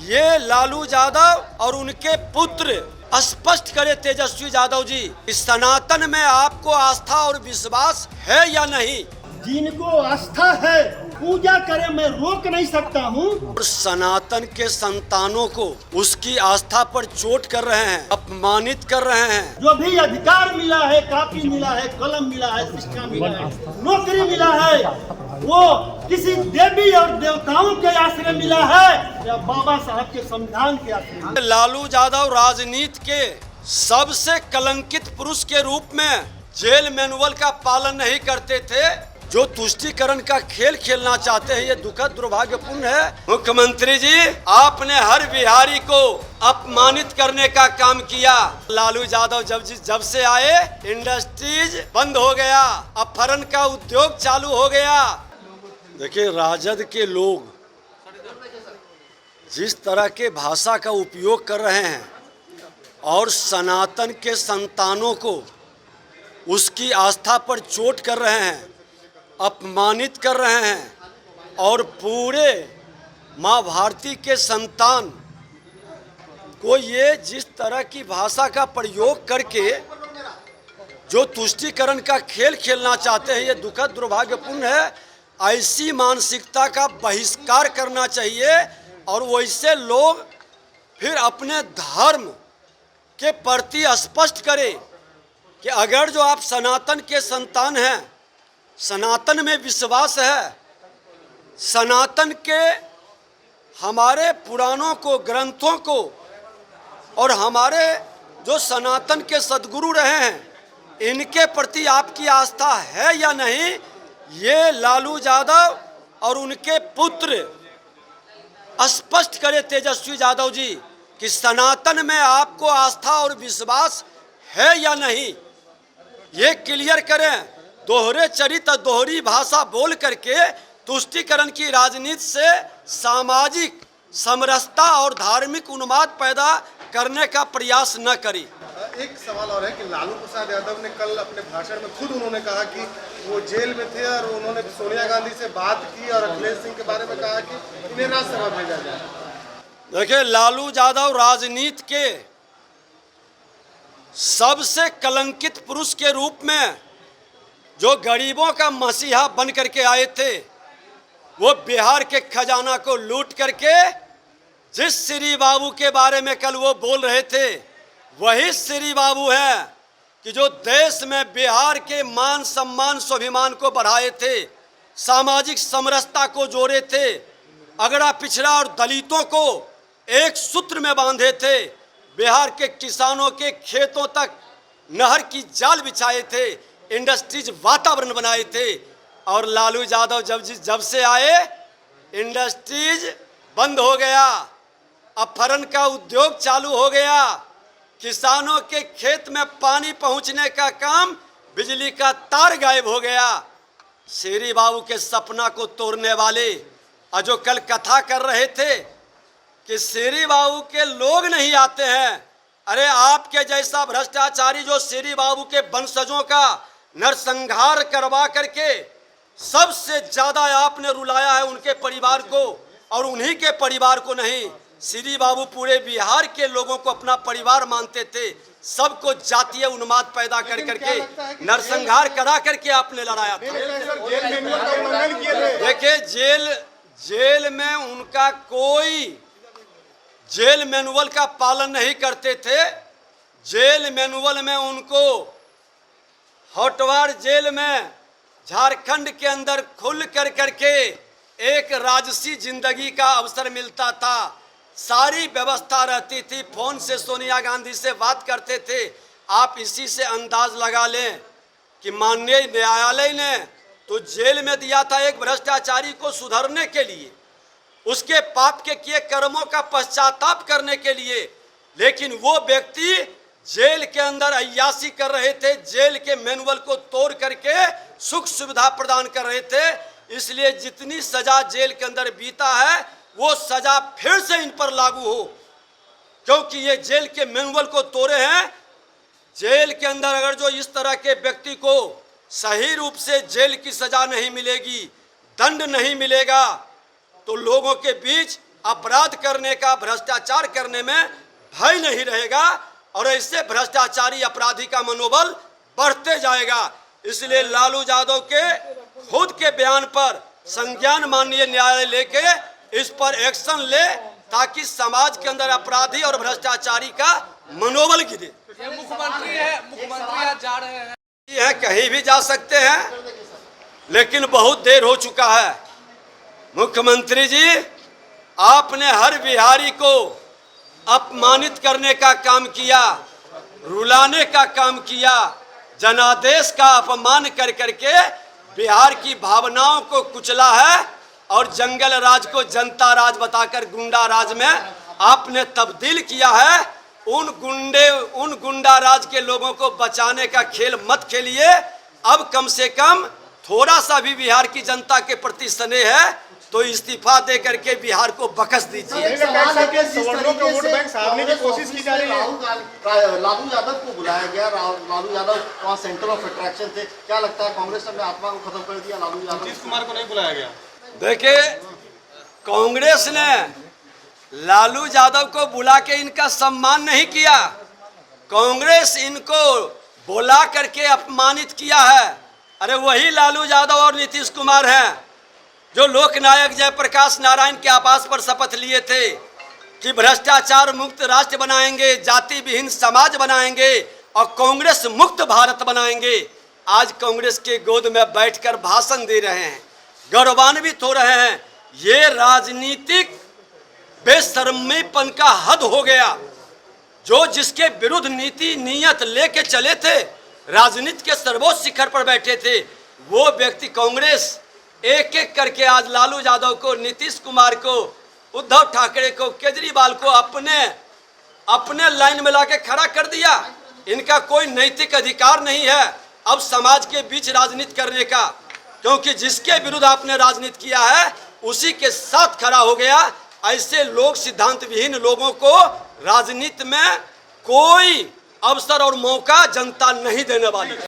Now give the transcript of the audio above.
ये लालू यादव और उनके पुत्र स्पष्ट करे तेजस्वी यादव जी, इस सनातन में आपको आस्था और विश्वास है या नहीं? जिनको आस्था है पूजा करे, मैं रोक नहीं सकता हूँ। और सनातन के संतानों को उसकी आस्था पर चोट कर रहे हैं, अपमानित कर रहे हैं। जो भी अधिकार मिला है, कापी मिला है, कलम मिला है, शिक्षा मिला है, नौकरी मिला है, वो किसी देवी और देवताओं के आश्रय मिला है या बाबा साहब के संविधान के आश्रय? लालू यादव राजनीति के सबसे कलंकित पुरुष के रूप में जेल मैनुअल का पालन नहीं करते थे। जो तुष्टीकरण का खेल खेलना चाहते हैं, ये दुखद दुर्भाग्यपूर्ण है। मुख्यमंत्री जी, आपने हर बिहारी को अपमानित करने का काम किया। लालू यादव जब से आए, इंडस्ट्रीज बंद हो गया, अपहरण का उद्योग चालू हो गया। देखिए, राजद के लोग जिस तरह के भाषा का उपयोग कर रहे हैं और सनातन के संतानों को उसकी आस्था पर चोट कर रहे हैं, अपमानित कर रहे हैं और पूरे माँ भारती के संतान को ये जिस तरह की भाषा का प्रयोग करके जो तुष्टीकरण का खेल खेलना चाहते हैं, ये दुखद दुर्भाग्यपूर्ण है। ऐसी मानसिकता का बहिष्कार करना चाहिए और वैसे लोग फिर अपने धर्म के प्रति स्पष्ट करें कि अगर जो आप सनातन के संतान हैं, सनातन में विश्वास है, सनातन के हमारे पुराणों को, ग्रंथों को और हमारे जो सनातन के सद्गुरु रहे हैं, इनके प्रति आपकी आस्था है या नहीं, ये लालू यादव और उनके पुत्र स्पष्ट करे तेजस्वी यादव जी कि सनातन में आपको आस्था और विश्वास है या नहीं, ये क्लियर करें। दोहरे चरित्र, दोहरी भाषा बोल करके तुष्टीकरण की राजनीति से सामाजिक समरसता और धार्मिक उन्माद पैदा करने का प्रयास न करी। एक सवाल और है कि लालू प्रसाद यादव ने कल अपने भाषण में खुद उन्होंने कहा कि वो जेल में थे और उन्होंने सोनिया गांधी से बात की और अखिलेश सिंह के बारे में कहा कि इन्हें राज्यसभा भेजा जाए। देखिए, लालू यादव राजनीति के सबसे कलंकित पुरुष के रूप में जो गरीबों का मसीहा बन करके आए थे, वो बिहार के खजाना को लूट करके जिस श्री बाबू के बारे में कल वो बोल रहे थे, वही श्री बाबू हैं कि जो देश में बिहार के मान सम्मान स्वाभिमान को बढ़ाए थे, सामाजिक समरसता को जोड़े थे, अगड़ा पिछड़ा और दलितों को एक सूत्र में बांधे थे, बिहार के किसानों के खेतों तक नहर की जाल बिछाए थे, इंडस्ट्रीज वातावरण बनाए थे। और लालू यादव जब से आए, इंडस्ट्रीज बंद हो गया, अपहरण का उद्योग चालू हो गया, किसानों के खेत में पानी पहुंचने का काम, बिजली का तार गायब हो गया। शेरी बाबू के सपना को तोड़ने वाले और जो कल कथा कर रहे थे कि शेरी बाबू के लोग नहीं आते हैं, अरे आपके जैसा भ्रष्टाचारी जो शेरी बाबू के वंशजों का नरसंहार करवा करके सबसे ज्यादा आपने रुलाया है उनके परिवार को, और उन्हीं के परिवार को नहीं, श्री बाबू पूरे बिहार के लोगों को अपना परिवार मानते थे। सबको जातीय उन्माद पैदा कर करके नरसंहार करा करके आपने लड़ाया था। देखिए, जेल में उनका कोई जेल मैनुअल का पालन नहीं करते थे। जेल मैनुअल में उनको होटवार जेल में झारखंड के अंदर खुल कर करके एक राजसी जिंदगी का अवसर मिलता था, सारी व्यवस्था रहती थी, फोन से सोनिया गांधी से बात करते थे। आप इसी से अंदाज लगा लें कि माननीय न्यायालय ने तो जेल में दिया था एक भ्रष्टाचारी को सुधरने के लिए, उसके पाप के किए कर्मों का पश्चाताप करने के लिए, लेकिन वो व्यक्ति जेल के अंदर अय्याशी कर रहे थे, जेल के मैनुअल को तोड़ करके सुख सुविधा प्रदान कर रहे थे। इसलिए जितनी सजा जेल के अंदर बीता है, वो सजा फिर से इन पर लागू हो, क्योंकि ये जेल के मैनुअल को तोड़े हैं। जेल के अंदर अगर जो इस तरह के व्यक्ति को सही रूप से जेल की सजा नहीं मिलेगी, दंड नहीं मिलेगा, तो लोगों के बीच अपराध करने का, भ्रष्टाचार करने में भय नहीं रहेगा और ऐसे भ्रष्टाचारी अपराधी का मनोबल बढ़ते जाएगा। इसलिए लालू यादव के खुद के बयान पर संज्ञान माननीय न्यायालय लेके इस पर एक्शन ले, ताकि समाज के अंदर अपराधी और भ्रष्टाचारी का मनोबल गिरे। मुख्यमंत्री आज जा रहे हैं, ये कहीं भी जा सकते हैं, लेकिन बहुत देर हो चुका है। मुख्यमंत्री जी, आपने हर बिहारी को अपमानित करने का काम किया, रुलाने का काम किया, जनादेश का अपमान कर करके बिहार की भावनाओं को कुचला है और जंगल राज को जनता राज बताकर गुंडा राज में आपने तब्दील किया है। उन गुंडा राज के लोगों को बचाने का खेल मत खेलिए। अब कम से कम थोड़ा सा भी बिहार की जनता के प्रति स्नेह है तो इस्तीफा दे करके बिहार को बकस दीजिए। सवर्णों का वोट बैंक साधने की कोशिश की जा रही है। लालू यादव को बुलाया गया, लालू यादव वहाँ सेंटर ऑफ अट्रैक्शन थे। क्या लगता है कांग्रेस ने आत्मा को खत्म कर दिया? लालू यादव, नीतीश कुमार को नहीं बुलाया गया। देखिए, कांग्रेस ने लालू यादव को बुला के इनका सम्मान नहीं किया, कांग्रेस इनको बुला करके अपमानित किया है। अरे वही लालू यादव और नीतीश कुमार हैं जो लोकनायक जयप्रकाश नारायण के आवास पर शपथ लिए थे कि भ्रष्टाचार मुक्त राष्ट्र बनाएंगे, जाति विहीन समाज बनाएंगे और कांग्रेस मुक्त भारत बनाएंगे। आज कांग्रेस के गोद में बैठकर भाषण दे रहे हैं, गौरवान्वित हो रहे हैं। ये राजनीतिक बेशर्मीपन का हद हो गया। जो जिसके विरुद्ध नीति नियत लेके चले थे, राजनीति के सर्वोच्च शिखर पर बैठे थे, वो व्यक्ति कांग्रेस एक एक करके आज लालू यादव को, नीतीश कुमार को, उद्धव ठाकरे को, केजरीवाल को अपने लाइन में लाके खड़ा कर दिया। इनका कोई नैतिक अधिकार नहीं है अब समाज के बीच राजनीति करने का, क्योंकि जिसके विरुद्ध आपने राजनीति किया है उसी के साथ खड़ा हो गया। ऐसे लोग, सिद्धांत विहीन लोगों को राजनीति में कोई अवसर और मौका जनता नहीं देने वाली।